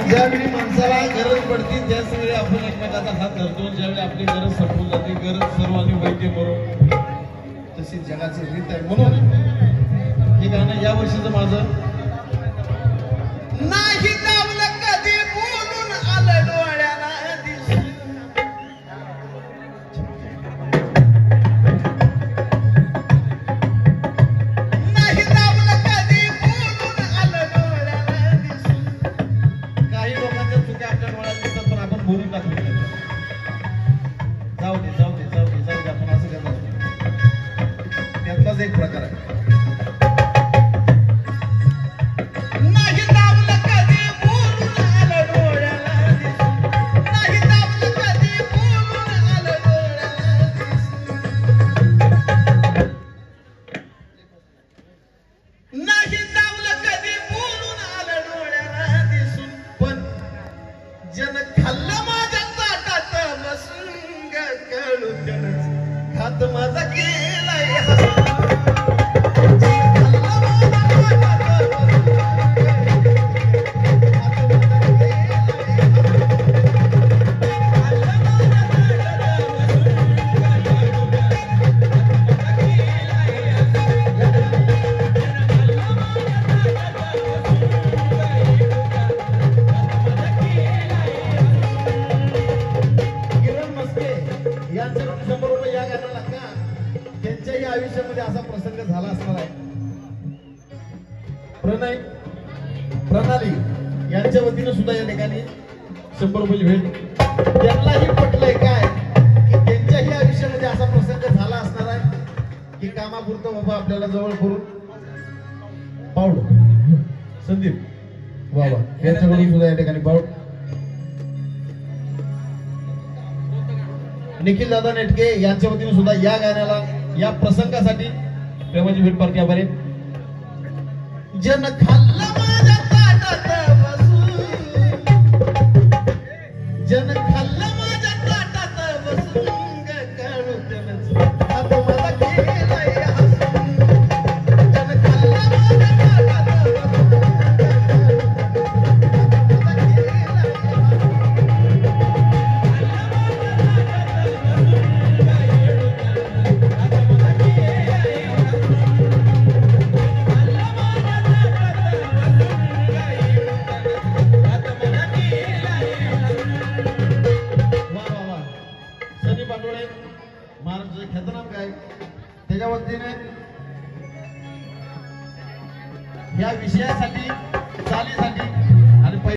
ज्यावेळी माणसाला गरज पडते त्याचवेळी आपण एकमेकाचा हात धरतो. ज्यावेळी आपली गरज संपून जाते, गरज सर्वांनी वैद्य करून, तशी जगाची रीत आहे. म्हणून हे गाणं या वर्षीचं माझं. नाही दावलं कधी बोलून आलं डोळ्याला दिसून, नाही दावलं कधी बोलून आलं डोळ्याला दिसून. काही लोकांच्या चुक्या आपल्या डोळ्यात दिसतात पण आपण बोलून टाकतो. जाऊ दे जाऊ दे जाऊ दे जाऊ दे आपण असं करत असतो. त्यातलाच एक प्रकार आहे. माझा केलाय आयुष्यामध्ये असा प्रसंग झाला असणार आहे. प्रणय प्रणाली यांच्या वतीने सुद्धा या ठिकाणी 100 रुपये भेट. त्यांनाही पटलंय काय की त्यांच्याही आयुष्यामध्ये असा प्रसंग झाला असणार आहे की कामापुरतं बाबा आपल्याला जवळ करून पावड संदीप बाबा यांच्याकडून सुद्धा या ठिकाणी पावड. निखिल दादा नेटके यांच्या वतीने सुद्धा या गाण्याला या प्रसंगासाठी प्रेमाची भेट पार्टी आभारी. जन खाल्लं माझ्या ताटात बसून, जन खाल्लं माझ्या ताटात बसून काळू त्यानंच हात मला केलाय हसून. जन खाल्लं माझ्या ताटात बसून महाराष्ट्राचं ख्यातनाम काय त्याच्या वतीने या विषयासाठी चालीसाठी